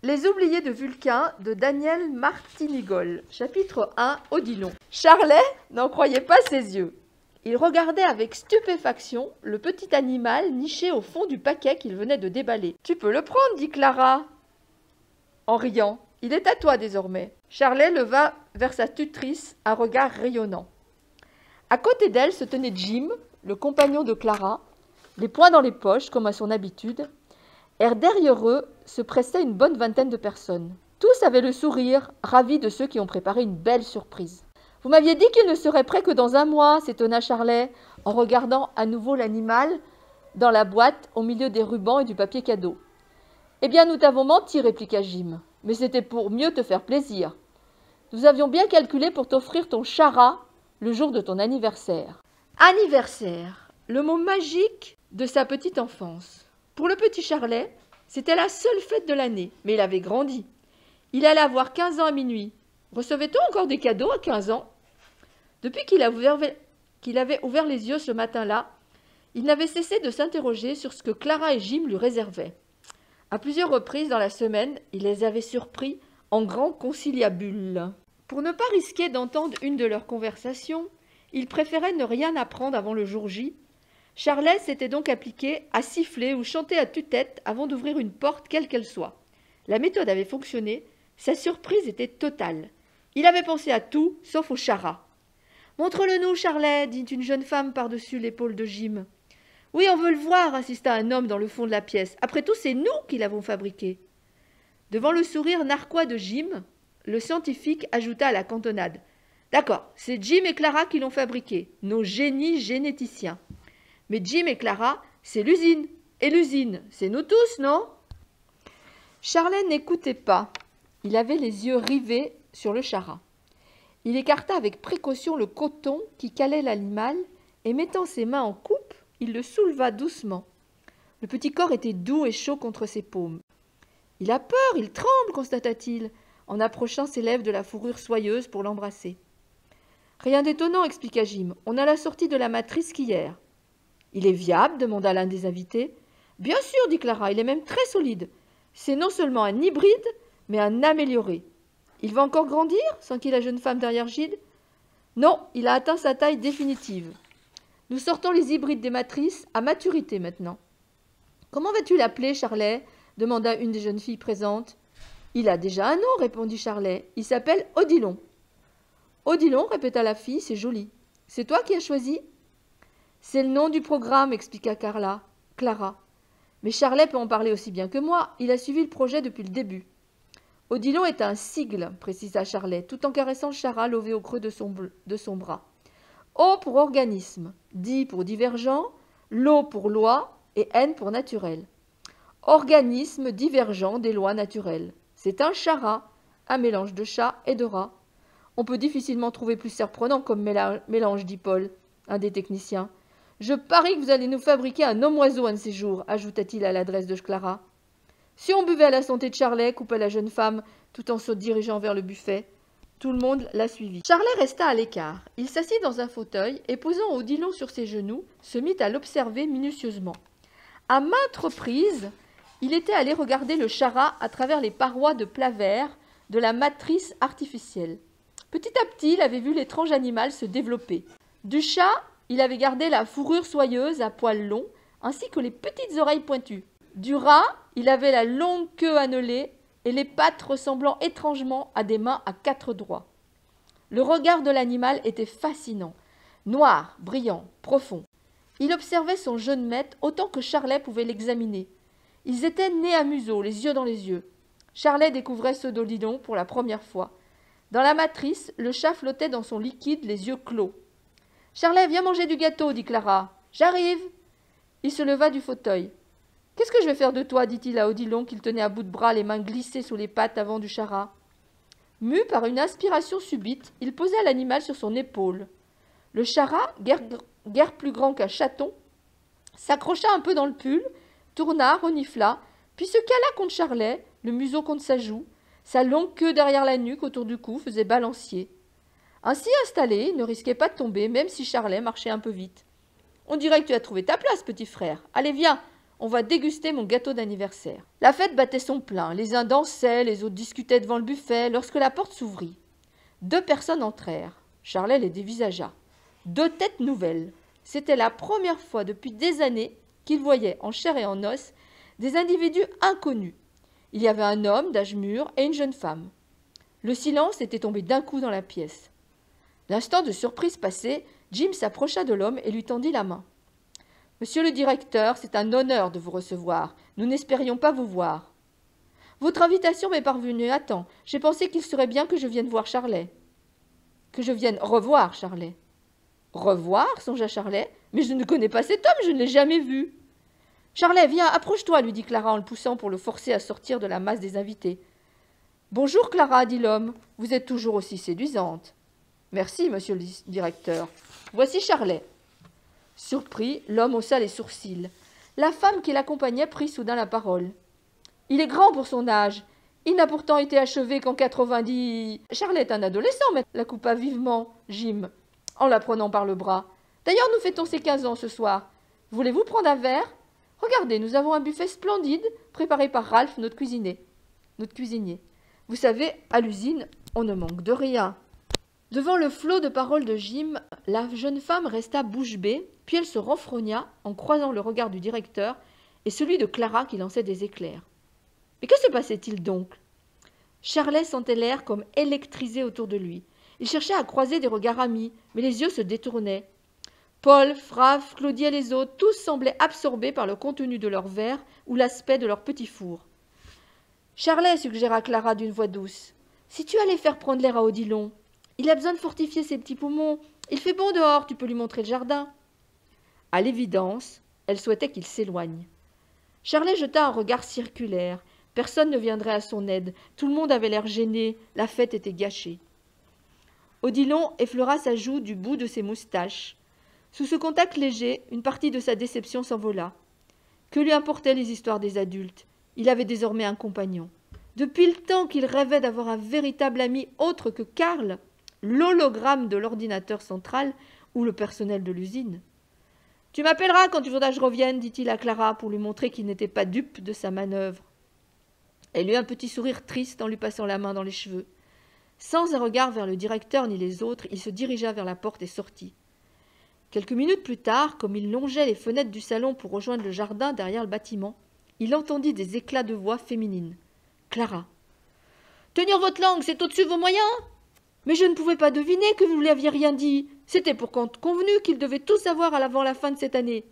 Les oubliés de Vulcain de Daniel Martinigol. Chapitre 1. Odilon. Charlet n'en croyait pas ses yeux. Il regardait avec stupéfaction le petit animal niché au fond du paquet qu'il venait de déballer. « Tu peux le prendre, dit Clara, en riant. Il est à toi désormais. » Charlet leva vers sa tutrice un regard rayonnant. À côté d'elle se tenait Jim, le compagnon de Clara, les poings dans les poches comme à son habitude, et derrière eux se pressaient une bonne vingtaine de personnes. Tous avaient le sourire, ravis de ceux qui ont préparé une belle surprise. « Vous m'aviez dit qu'il ne serait prêt que dans un mois, » s'étonna Charlet, en regardant à nouveau l'animal dans la boîte au milieu des rubans et du papier cadeau. « Eh bien, nous t'avons menti, répliqua Jim, mais c'était pour mieux te faire plaisir. Nous avions bien calculé pour t'offrir ton chara le jour de ton anniversaire. » Anniversaire, le mot magique de sa petite enfance. Pour le petit Charlet, c'était la seule fête de l'année, mais il avait grandi. Il allait avoir 15 ans à minuit. Recevait-on encore des cadeaux à 15 ans? Depuis qu'il avait ouvert les yeux ce matin-là, il n'avait cessé de s'interroger sur ce que Clara et Jim lui réservaient. À plusieurs reprises dans la semaine, il les avait surpris en grand conciliabule. Pour ne pas risquer d'entendre une de leurs conversations, il préférait ne rien apprendre avant le jour J. Charlet s'était donc appliqué à siffler ou chanter à tue-tête avant d'ouvrir une porte quelle qu'elle soit. La méthode avait fonctionné, sa surprise était totale. Il avait pensé à tout, sauf au chara. « Montre-le-nous, Charlet, dit une jeune femme par-dessus l'épaule de Jim. « Oui, on veut le voir, insista un homme dans le fond de la pièce. Après tout, c'est nous qui l'avons fabriqué. » Devant le sourire narquois de Jim, le scientifique ajouta à la cantonade. « D'accord, c'est Jim et Clara qui l'ont fabriqué, nos génies généticiens. Mais Jim et Clara, c'est l'usine. Et l'usine, c'est nous tous, non ?» Charlet n'écoutait pas. Il avait les yeux rivés sur le chara. Il écarta avec précaution le coton qui calait l'animal et mettant ses mains en coupe, il le souleva doucement. Le petit corps était doux et chaud contre ses paumes. « Il a peur, il tremble, constata-t-il, en approchant ses lèvres de la fourrure soyeuse pour l'embrasser. « Rien d'étonnant, expliqua Jim. On a la sortie de la matrice qu'hier. »« Il est viable ?» demanda l'un des invités. « Bien sûr, dit Clara, il est même très solide. C'est non seulement un hybride, mais un amélioré. » « Il va encore grandir ?» s'enquit la jeune femme derrière Gilles. « Non, il a atteint sa taille définitive. Nous sortons les hybrides des matrices à maturité maintenant. »« Comment vas-tu l'appeler, Charlet ?» demanda une des jeunes filles présentes. « Il a déjà un nom, répondit Charlet. Il s'appelle Odilon. »« Odilon, répéta la fille, c'est joli. C'est toi qui as choisi ?»« C'est le nom du programme, expliqua Clara. Mais Charlet peut en parler aussi bien que moi. Il a suivi le projet depuis le début. » « Odilon est un sigle, précisa Charlet, tout en caressant le chara lové au creux de son bras. O pour organisme, D pour divergent, Lo pour loi et N pour naturel. Organisme divergent des lois naturelles. C'est un chara, un mélange de chat et de rat. On peut difficilement trouver plus surprenant comme mélange, dit Paul, un des techniciens. Je parie que vous allez nous fabriquer un homme-oiseau un de ces jours, ajouta-t-il à l'adresse de Clara. Si on buvait à la santé de Charlet, coupa la jeune femme, tout en se dirigeant vers le buffet. Tout le monde la suivit. Charlet resta à l'écart. Il s'assit dans un fauteuil et, posant Odilon sur ses genoux, se mit à l'observer minutieusement. À maintes reprises, il était allé regarder le chara à travers les parois de plat vert de la matrice artificielle. Petit à petit, il avait vu l'étrange animal se développer. Du chat, il avait gardé la fourrure soyeuse à poils longs, ainsi que les petites oreilles pointues. Du rat, il avait la longue queue annelée et les pattes ressemblant étrangement à des mains à 4 doigts. Le regard de l'animal était fascinant, noir, brillant, profond. Il observait son jeune maître autant que Charlet pouvait l'examiner. Ils étaient nés à museau, les yeux dans les yeux. Charlet découvrait ceux d'Odilon pour la première fois. Dans la matrice, le chat flottait dans son liquide, les yeux clos. « Charlet, viens manger du gâteau, dit Clara. « J'arrive !» Il se leva du fauteuil. « Qu'est-ce que je vais faire de toi » dit-il à Odilon, qu'il tenait à bout de bras, les mains glissées sous les pattes avant du chara. Mu par une inspiration subite, il posa l'animal sur son épaule. Le chara, guère plus grand qu'un chaton, s'accrocha un peu dans le pull, tourna, renifla, puis se cala contre Charlet, le museau contre sa joue, sa longue queue derrière la nuque autour du cou faisait balancier. Ainsi installé, il ne risquait pas de tomber, même si Charlet marchait un peu vite. « On dirait que tu as trouvé ta place, petit frère. Allez, viens, On va déguster mon gâteau d'anniversaire. » La fête battait son plein. Les uns dansaient, les autres discutaient devant le buffet, lorsque la porte s'ouvrit. 2 personnes entrèrent. Charlet les dévisagea. 2 têtes nouvelles. C'était la première fois depuis des années qu'il voyait en chair et en os des individus inconnus. Il y avait un homme d'âge mûr et une jeune femme. Le silence était tombé d'un coup dans la pièce. L'instant de surprise passé, Jim s'approcha de l'homme et lui tendit la main. « Monsieur le directeur, c'est un honneur de vous recevoir. Nous n'espérions pas vous voir. »« Votre invitation m'est parvenue à temps. J'ai pensé qu'il serait bien que je vienne voir Charlet. »« Que je vienne revoir Charlet. »« Revoir ?» songea Charlet. « Mais je ne connais pas cet homme, je ne l'ai jamais vu. »« Charlet, viens, approche-toi, lui dit Clara en le poussant pour le forcer à sortir de la masse des invités. »« Bonjour Clara, dit l'homme, vous êtes toujours aussi séduisante. »« Merci, monsieur le directeur. Voici Charlet. » Surpris, l'homme haussa les sourcils. La femme qui l'accompagnait prit soudain la parole. « Il est grand pour son âge. Il n'a pourtant été achevé qu'en 90... » « Charlet est un adolescent, mais la coupa vivement Jim, en la prenant par le bras. « D'ailleurs, nous fêtons ses 15 ans ce soir. Voulez-vous prendre un verre? Regardez, nous avons un buffet splendide préparé par Ralph, notre cuisinier. Vous savez, à l'usine, on ne manque de rien. » Devant le flot de paroles de Jim, la jeune femme resta bouche bée, puis elle se renfrogna en croisant le regard du directeur et celui de Clara qui lançait des éclairs. Mais que se passait-il donc? Charlet sentait l'air comme électrisé autour de lui. Il cherchait à croiser des regards amis, mais les yeux se détournaient. Paul, Raph, Claudie et les autres, tous semblaient absorbés par le contenu de leur verre ou l'aspect de leur petit four. « Charlet, suggéra Clara d'une voix douce, si tu allais faire prendre l'air à Odilon, il a besoin de fortifier ses petits poumons. Il fait bon dehors, tu peux lui montrer le jardin. » À l'évidence, elle souhaitait qu'il s'éloigne. Charlet jeta un regard circulaire. Personne ne viendrait à son aide. Tout le monde avait l'air gêné. La fête était gâchée. Odilon effleura sa joue du bout de ses moustaches. Sous ce contact léger, une partie de sa déception s'envola. Que lui importaient les histoires des adultes? Il avait désormais un compagnon. Depuis le temps qu'il rêvait d'avoir un véritable ami autre que Karl, l'hologramme de l'ordinateur central ou le personnel de l'usine. « Tu m'appelleras quand tu voudras que je revienne, dit-il à Clara pour lui montrer qu'il n'était pas dupe de sa manœuvre. Elle eut un petit sourire triste en lui passant la main dans les cheveux. Sans un regard vers le directeur ni les autres, il se dirigea vers la porte et sortit. Quelques minutes plus tard, comme il longeait les fenêtres du salon pour rejoindre le jardin derrière le bâtiment, il entendit des éclats de voix féminines. Clara. « Tenir votre langue, c'est au-dessus de vos moyens !»« Mais je ne pouvais pas deviner que vous ne lui aviez rien dit. C'était pour compte convenu qu'il devait tout savoir avant la fin de cette année.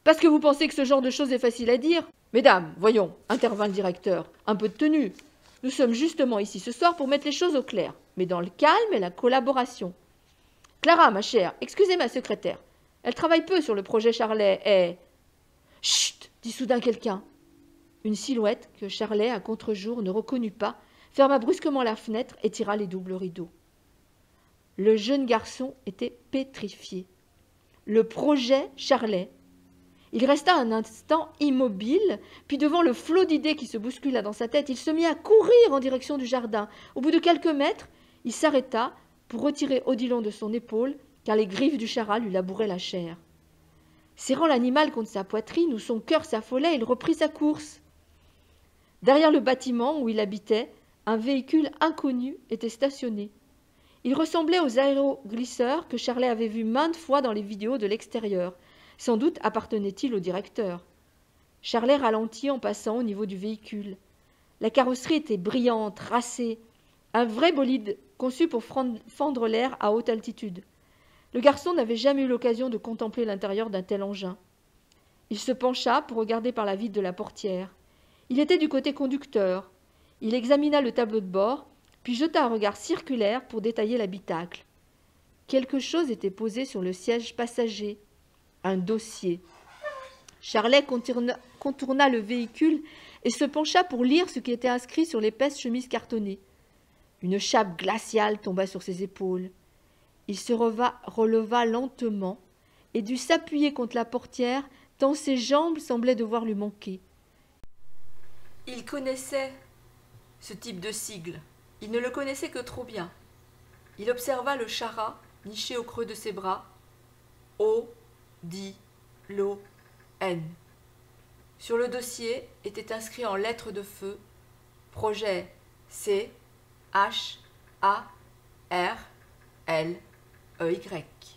Parce que vous pensez que ce genre de choses est facile à dire ? Mesdames, voyons, intervint le directeur, un peu de tenue. Nous sommes justement ici ce soir pour mettre les choses au clair, mais dans le calme et la collaboration. Clara, ma chère, excusez ma secrétaire. Elle travaille peu sur le projet Charlet et... Chut, dit soudain quelqu'un. Une silhouette que Charlet, à contre-jour, ne reconnut pas, ferma brusquement la fenêtre et tira les doubles rideaux. Le jeune garçon était pétrifié. Le projet Charlet. Il resta un instant immobile, puis devant le flot d'idées qui se bouscula dans sa tête, il se mit à courir en direction du jardin. Au bout de quelques mètres, il s'arrêta pour retirer Odilon de son épaule, car les griffes du chara lui labouraient la chair. Serrant l'animal contre sa poitrine, où son cœur s'affolait, il reprit sa course. Derrière le bâtiment où il habitait, un véhicule inconnu était stationné. Il ressemblait aux aéroglisseurs que Charlet avait vus maintes fois dans les vidéos de l'extérieur. Sans doute appartenait-il au directeur. Charlet ralentit en passant au niveau du véhicule. La carrosserie était brillante, racée, un vrai bolide conçu pour fendre l'air à haute altitude. Le garçon n'avait jamais eu l'occasion de contempler l'intérieur d'un tel engin. Il se pencha pour regarder par la vitre de la portière. Il était du côté conducteur. Il examina le tableau de bord, puis jeta un regard circulaire pour détailler l'habitacle. Quelque chose était posé sur le siège passager. Un dossier. Charlet contourna le véhicule et se pencha pour lire ce qui était inscrit sur l'épaisse chemise cartonnée. Une chape glaciale tomba sur ses épaules. Il se releva lentement et dut s'appuyer contre la portière tant ses jambes semblaient devoir lui manquer. Il connaissait ce type de sigle. Il ne le connaissait que trop bien. Il observa le chara niché au creux de ses bras. O-D-L-O-N. Sur le dossier était inscrit en lettres de feu projet C H A R L E Y.